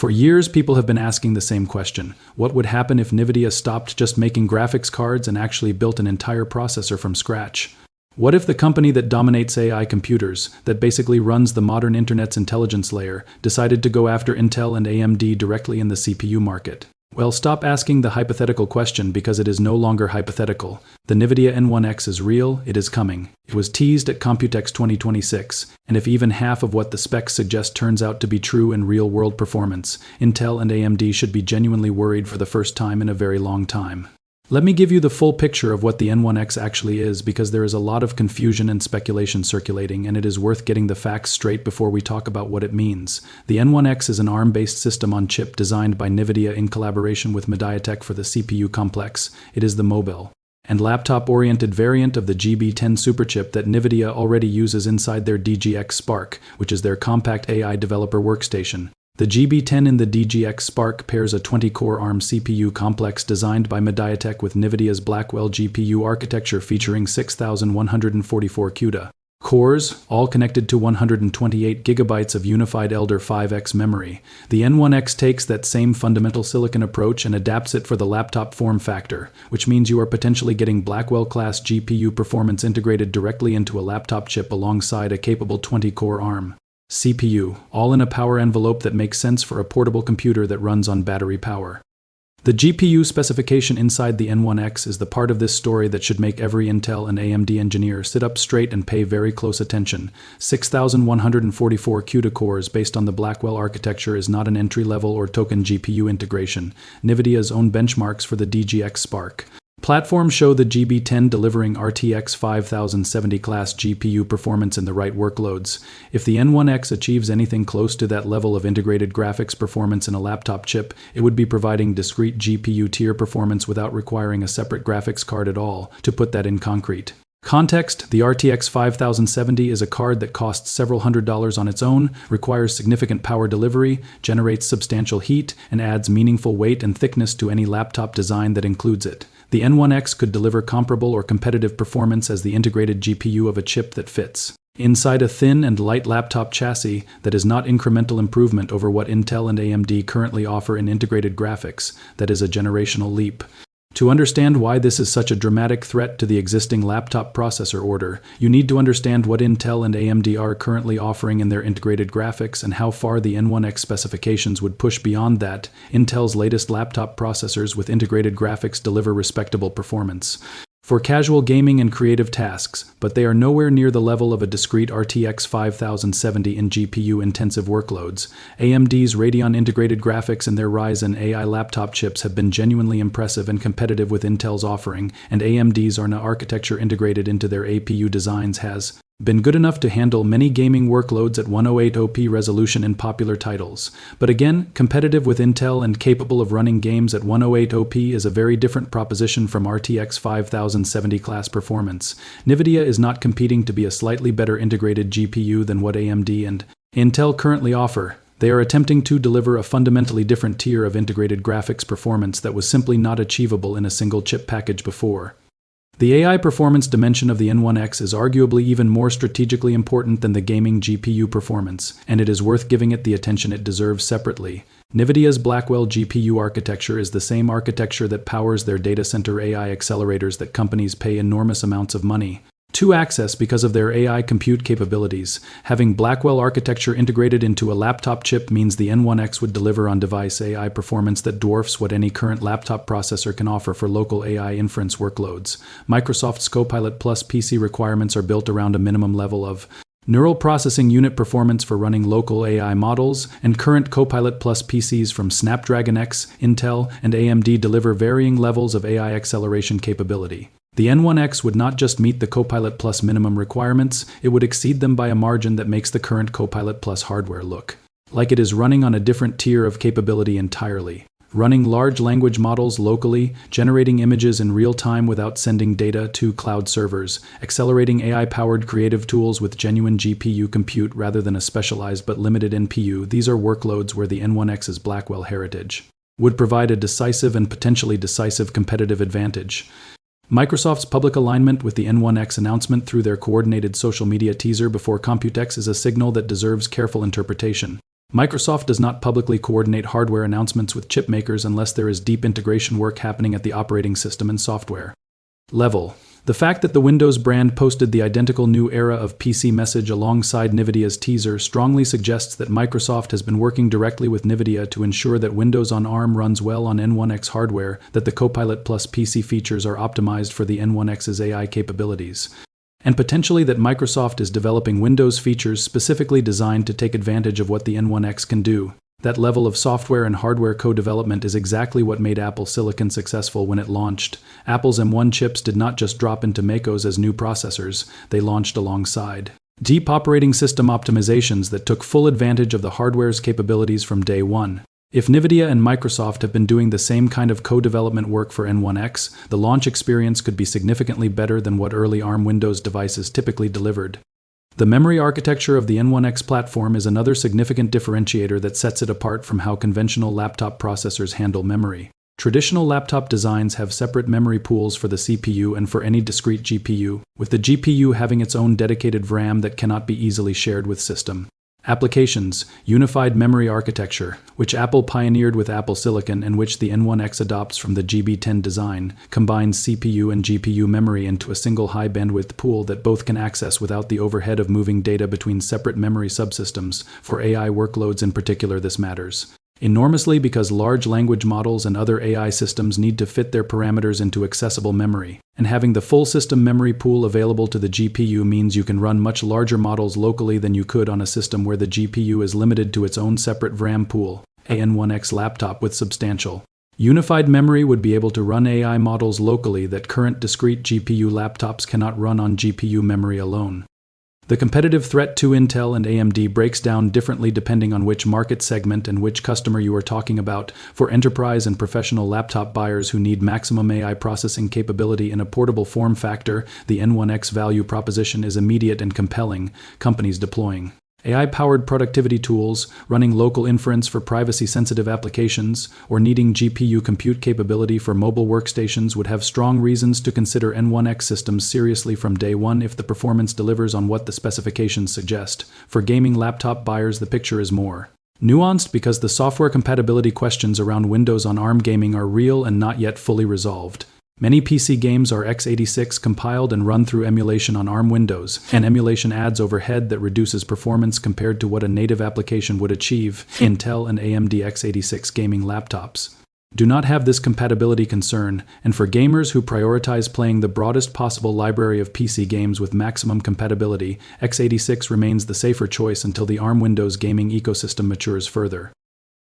For years, people have been asking the same question. What would happen if Nvidia stopped just making graphics cards and actually built an entire processor from scratch? What if the company that dominates AI computers, that basically runs the modern internet's intelligence layer, decided to go after Intel and AMD directly in the CPU market? Well, stop asking the hypothetical question because it is no longer hypothetical. The Nvidia N1X is real, it is coming. It was teased at Computex 2026, and if even half of what the specs suggest turns out to be true in real-world performance, Intel and AMD should be genuinely worried for the first time in a very long time. Let me give you the full picture of what the N1X actually is because there is a lot of confusion and speculation circulating, and it is worth getting the facts straight before we talk about what it means. The N1X is an ARM-based system-on-chip designed by Nvidia in collaboration with MediaTek for the CPU complex. It is the mobile and laptop-oriented variant of the GB10 superchip that Nvidia already uses inside their DGX Spark, which is their compact AI developer workstation. The GB10 in the DGX Spark pairs a 20-core ARM CPU complex designed by MediaTek with Nvidia's Blackwell GPU architecture featuring 6,144 CUDA cores, all connected to 128 GB of unified Elder 5X memory. The N1X takes that same fundamental silicon approach and adapts it for the laptop form factor, which means you are potentially getting Blackwell-class GPU performance integrated directly into a laptop chip alongside a capable 20-core ARM CPU, all in a power envelope that makes sense for a portable computer that runs on battery power. The GPU specification inside the N1X is the part of this story that should make every Intel and AMD engineer sit up straight and pay very close attention. 6,144 CUDA cores based on the Blackwell architecture is not an entry-level or token GPU integration. Nvidia's own benchmarks for the DGX Spark platforms show the GB10 delivering RTX 5070 class GPU performance in the right workloads. If the N1X achieves anything close to that level of integrated graphics performance in a laptop chip, it would be providing discrete GPU tier performance without requiring a separate graphics card at all. To put that in concrete context, the RTX 5070 is a card that costs several $100s on its own, requires significant power delivery, generates substantial heat, and adds meaningful weight and thickness to any laptop design that includes it. The N1X could deliver comparable or competitive performance as the integrated GPU of a chip that fits inside a thin and light laptop chassis that is not incremental improvement over what Intel and AMD currently offer in integrated graphics. That is a generational leap. To understand why this is such a dramatic threat to the existing laptop processor order, you need to understand what Intel and AMD are currently offering in their integrated graphics and how far the N1X specifications would push beyond that. Intel's latest laptop processors with integrated graphics deliver respectable performance for casual gaming and creative tasks, but they are nowhere near the level of a discrete RTX 5070 in GPU-intensive workloads. AMD's Radeon integrated graphics and their Ryzen AI laptop chips have been genuinely impressive and competitive with Intel's offering, and AMD's ARNA architecture integrated into their APU designs has been good enough to handle many gaming workloads at 108p resolution in popular titles. But again, competitive with Intel and capable of running games at 108p is a very different proposition from RTX 5070 class performance. Nvidia is not competing to be a slightly better integrated GPU than what AMD and Intel currently offer. They are attempting to deliver a fundamentally different tier of integrated graphics performance that was simply not achievable in a single chip package before. The AI performance dimension of the N1X is arguably even more strategically important than the gaming GPU performance, and it is worth giving it the attention it deserves separately. Nvidia's Blackwell GPU architecture is the same architecture that powers their data center AI accelerators that companies pay enormous amounts of money to access because of their AI compute capabilities. Having Blackwell architecture integrated into a laptop chip means the N1X would deliver on-device AI performance that dwarfs what any current laptop processor can offer for local AI inference workloads. Microsoft's Copilot Plus PC requirements are built around a minimum level of neural processing unit performance for running local AI models, and current Copilot Plus PCs from Snapdragon X, Intel, and AMD deliver varying levels of AI acceleration capability. The N1X would not just meet the Copilot Plus minimum requirements, it would exceed them by a margin that makes the current Copilot Plus hardware look like it is running on a different tier of capability entirely. Running large language models locally, generating images in real time without sending data to cloud servers, accelerating AI-powered creative tools with genuine GPU compute rather than a specialized but limited NPU, these are workloads where the N1X's Blackwell heritage would provide a decisive and potentially decisive competitive advantage. Microsoft's public alignment with the N1X announcement through their coordinated social media teaser before Computex is a signal that deserves careful interpretation. Microsoft does not publicly coordinate hardware announcements with chip makers unless there is deep integration work happening at the operating system and software level. The fact that the Windows brand posted the identical new era of PC message alongside Nvidia's teaser strongly suggests that Microsoft has been working directly with Nvidia to ensure that Windows on ARM runs well on N1X hardware, that the Copilot Plus PC features are optimized for the N1X's AI capabilities, and potentially that Microsoft is developing Windows features specifically designed to take advantage of what the N1X can do. That level of software and hardware co-development is exactly what made Apple Silicon successful when it launched. Apple's M1 chips did not just drop into MacOS as new processors, they launched alongside deep operating system optimizations that took full advantage of the hardware's capabilities from day one. If Nvidia and Microsoft have been doing the same kind of co-development work for N1X, the launch experience could be significantly better than what early ARM Windows devices typically delivered. The memory architecture of the N1X platform is another significant differentiator that sets it apart from how conventional laptop processors handle memory. Traditional laptop designs have separate memory pools for the CPU and for any discrete GPU, with the GPU having its own dedicated RAM that cannot be easily shared with system applications. Unified memory architecture, which Apple pioneered with Apple Silicon and which the N1X adopts from the GB10 design, combines CPU and GPU memory into a single high-bandwidth pool that both can access without the overhead of moving data between separate memory subsystems. For AI workloads in particular, this matters enormously because large language models and other AI systems need to fit their parameters into accessible memory, and having the full system memory pool available to the GPU means you can run much larger models locally than you could on a system where the GPU is limited to its own separate RAM pool. A N1X laptop with substantial unified memory would be able to run AI models locally that current discrete GPU laptops cannot run on GPU memory alone. The competitive threat to Intel and AMD breaks down differently depending on which market segment and which customer you are talking about. For enterprise and professional laptop buyers who need maximum AI processing capability in a portable form factor, the N1X value proposition is immediate and compelling. Companies deploying AI-powered productivity tools, running local inference for privacy-sensitive applications, or needing GPU compute capability for mobile workstations would have strong reasons to consider N1X systems seriously from day one if the performance delivers on what the specifications suggest. For gaming laptop buyers, the picture is more nuanced because the software compatibility questions around Windows on ARM gaming are real and not yet fully resolved. Many PC games are x86 compiled and run through emulation on ARM Windows, and emulation adds overhead that reduces performance compared to what a native application would achieve. Intel and AMD x86 gaming laptops do not have this compatibility concern, and for gamers who prioritize playing the broadest possible library of PC games with maximum compatibility, x86 remains the safer choice until the ARM Windows gaming ecosystem matures further.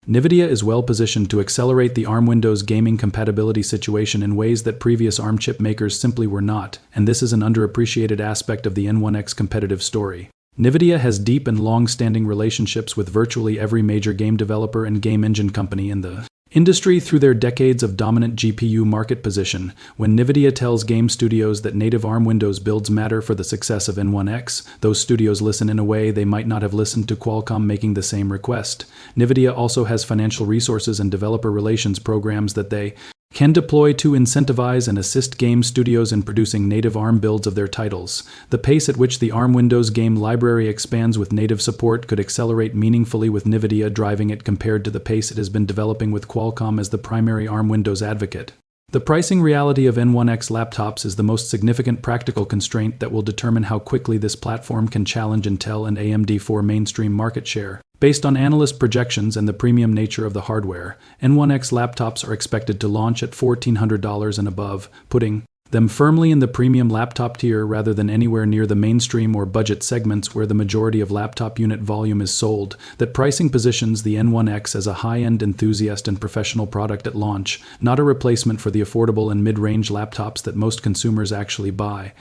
Nvidia is well positioned to accelerate the ARM Windows gaming compatibility situation in ways that previous ARM chip makers simply were not, and this is an underappreciated aspect of the N1X competitive story. Nvidia has deep and long-standing relationships with virtually every major game developer and game engine company in the industry through their decades of dominant GPU market position. When Nvidia tells game studios that native ARM Windows builds matter for the success of N1X, those studios listen in a way they might not have listened to Qualcomm making the same request. Nvidia also has financial resources and developer relations programs that they can deploy to incentivize and assist game studios in producing native ARM builds of their titles. The pace at which the ARM Windows game library expands with native support could accelerate meaningfully with Nvidia driving it compared to the pace it has been developing with Qualcomm as the primary ARM Windows advocate. The pricing reality of N1X laptops is the most significant practical constraint that will determine how quickly this platform can challenge Intel and AMD for mainstream market share. Based on analyst projections and the premium nature of the hardware, N1X laptops are expected to launch at $1,400 and above, putting them firmly in the premium laptop tier rather than anywhere near the mainstream or budget segments where the majority of laptop unit volume is sold. That pricing positions the N1X as a high-end enthusiast and professional product at launch, not a replacement for the affordable and mid-range laptops that most consumers actually buy.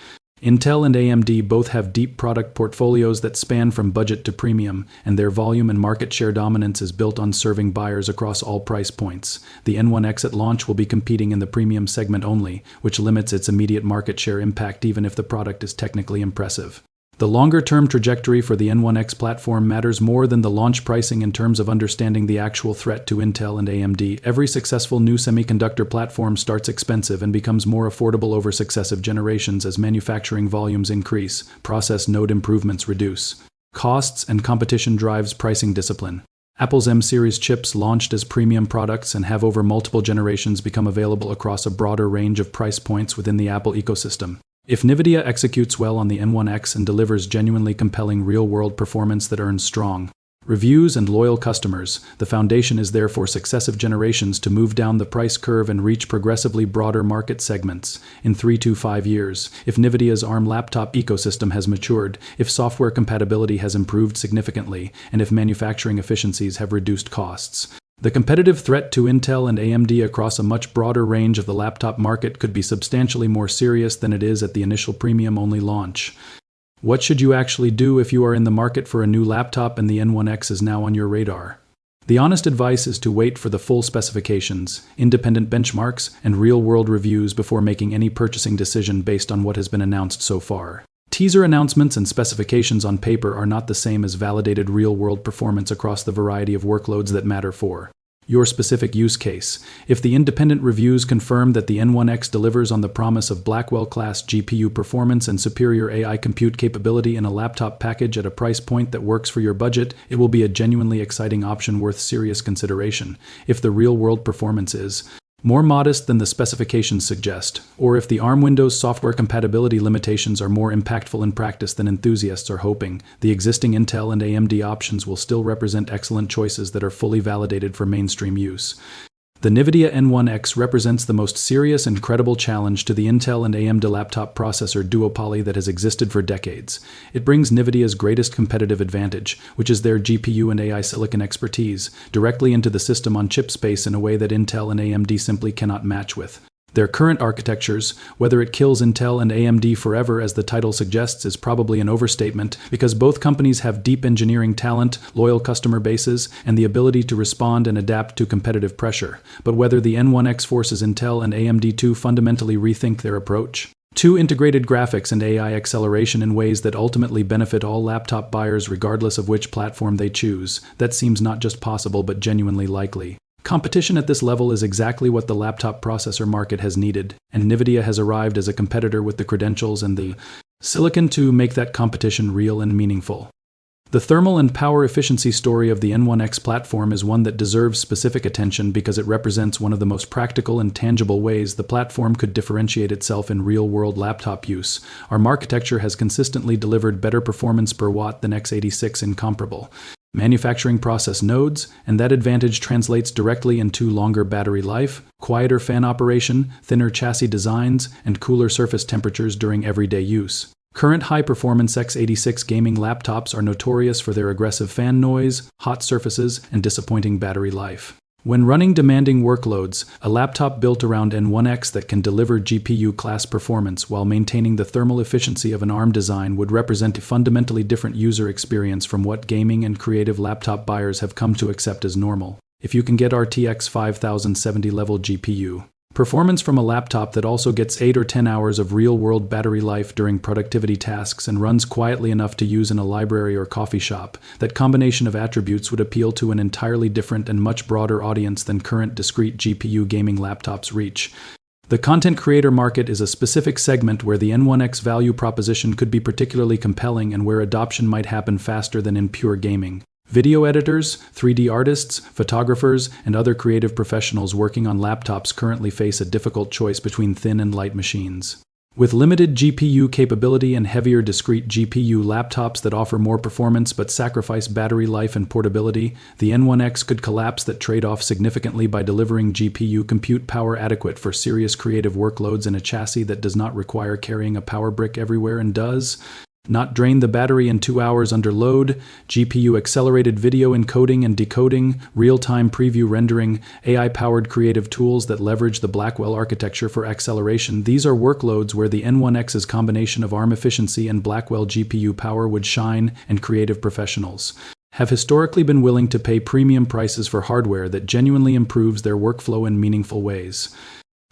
Intel and AMD both have deep product portfolios that span from budget to premium, and their volume and market share dominance is built on serving buyers across all price points. The N1X at launch will be competing in the premium segment only, which limits its immediate market share impact even if the product is technically impressive. The longer-term trajectory for the N1X platform matters more than the launch pricing in terms of understanding the actual threat to Intel and AMD. Every successful new semiconductor platform starts expensive and becomes more affordable over successive generations as manufacturing volumes increase, process node improvements reduce costs, and competition drives pricing discipline. Apple's M series chips launched as premium products and have over multiple generations become available across a broader range of price points within the Apple ecosystem. If Nvidia executes well on the N1X and delivers genuinely compelling real-world performance that earns strong reviews and loyal customers, the foundation is there for successive generations to move down the price curve and reach progressively broader market segments in 3 to 5 years. If Nvidia's ARM laptop ecosystem has matured, if software compatibility has improved significantly, and if manufacturing efficiencies have reduced costs, the competitive threat to Intel and AMD across a much broader range of the laptop market could be substantially more serious than it is at the initial premium-only launch. What should you actually do if you are in the market for a new laptop and the N1X is now on your radar? The honest advice is to wait for the full specifications, independent benchmarks, and real-world reviews before making any purchasing decision based on what has been announced so far. Teaser announcements and specifications on paper are not the same as validated real-world performance across the variety of workloads that matter for your specific use case. If the independent reviews confirm that the N1X delivers on the promise of Blackwell-class GPU performance and superior AI compute capability in a laptop package at a price point that works for your budget, it will be a genuinely exciting option worth serious consideration. If the real-world performance is more modest than the specifications suggest, or if the ARM Windows software compatibility limitations are more impactful in practice than enthusiasts are hoping, the existing Intel and AMD options will still represent excellent choices that are fully validated for mainstream use. The Nvidia N1X represents the most serious and credible challenge to the Intel and AMD laptop processor duopoly that has existed for decades. It brings Nvidia's greatest competitive advantage, which is their GPU and AI silicon expertise, directly into the system-on-chip space in a way that Intel and AMD simply cannot match with. Their current architectures, whether it kills Intel and AMD forever as the title suggests, is probably an overstatement, because both companies have deep engineering talent, loyal customer bases, and the ability to respond and adapt to competitive pressure. But whether the N1X forces Intel and AMD to fundamentally rethink their approach to integrated graphics and AI acceleration in ways that ultimately benefit all laptop buyers regardless of which platform they choose, that seems not just possible but genuinely likely. Competition at this level is exactly what the laptop processor market has needed, and Nvidia has arrived as a competitor with the credentials and the silicon to make that competition real and meaningful. The thermal and power efficiency story of the N1X platform is one that deserves specific attention because it represents one of the most practical and tangible ways the platform could differentiate itself in real-world laptop use. ARM architecture has consistently delivered better performance per watt than x86 in comparable manufacturing process nodes, and that advantage translates directly into longer battery life, quieter fan operation, thinner chassis designs, and cooler surface temperatures during everyday use. Current high-performance x86 gaming laptops are notorious for their aggressive fan noise, hot surfaces, and disappointing battery life. When running demanding workloads, a laptop built around N1X that can deliver GPU-class performance while maintaining the thermal efficiency of an ARM design would represent a fundamentally different user experience from what gaming and creative laptop buyers have come to accept as normal. If you can get RTX 5070 level GPU performance from a laptop that also gets 8 or 10 hours of real-world battery life during productivity tasks and runs quietly enough to use in a library or coffee shop, that combination of attributes would appeal to an entirely different and much broader audience than current discrete GPU gaming laptops reach. The content creator market is a specific segment where the N1X value proposition could be particularly compelling and where adoption might happen faster than in pure gaming. Video editors, 3D artists, photographers, and other creative professionals working on laptops currently face a difficult choice between thin and light machines. With limited GPU capability and heavier discrete GPU laptops that offer more performance but sacrifice battery life and portability, the N1X could collapse that trade-off significantly by delivering GPU compute power adequate for serious creative workloads in a chassis that does not require carrying a power brick everywhere and does not drain the battery in 2 hours under load, GPU-accelerated video encoding and decoding, real-time preview rendering, AI-powered creative tools that leverage the Blackwell architecture for acceleration. These are workloads where the N1X's combination of ARM efficiency and Blackwell GPU power would shine, and creative professionals have historically been willing to pay premium prices for hardware that genuinely improves their workflow in meaningful ways.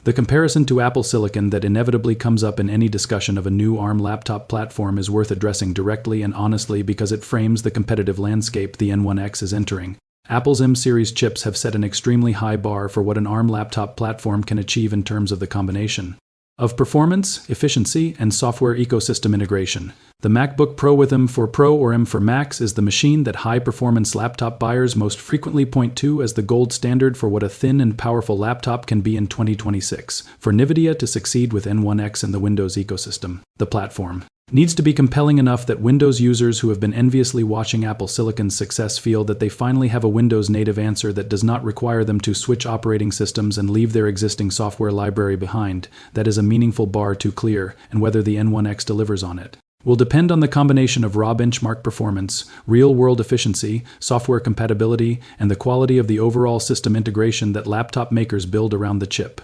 The comparison to Apple Silicon that inevitably comes up in any discussion of a new ARM laptop platform is worth addressing directly and honestly because it frames the competitive landscape the N1X is entering. Apple's M-series chips have set an extremely high bar for what an ARM laptop platform can achieve in terms of the combination of performance, efficiency, and software ecosystem integration. The MacBook Pro with M for Pro or M for Max is the machine that high-performance laptop buyers most frequently point to as the gold standard for what a thin and powerful laptop can be in 2026. For Nvidia to succeed with N1X in the Windows ecosystem, the platform needs to be compelling enough that Windows users who have been enviously watching Apple Silicon's success feel that they finally have a Windows native answer that does not require them to switch operating systems and leave their existing software library behind. That is a meaningful bar to clear, and whether the N1X delivers on it will depend on the combination of raw benchmark performance, real-world efficiency, software compatibility, and the quality of the overall system integration that laptop makers build around the chip.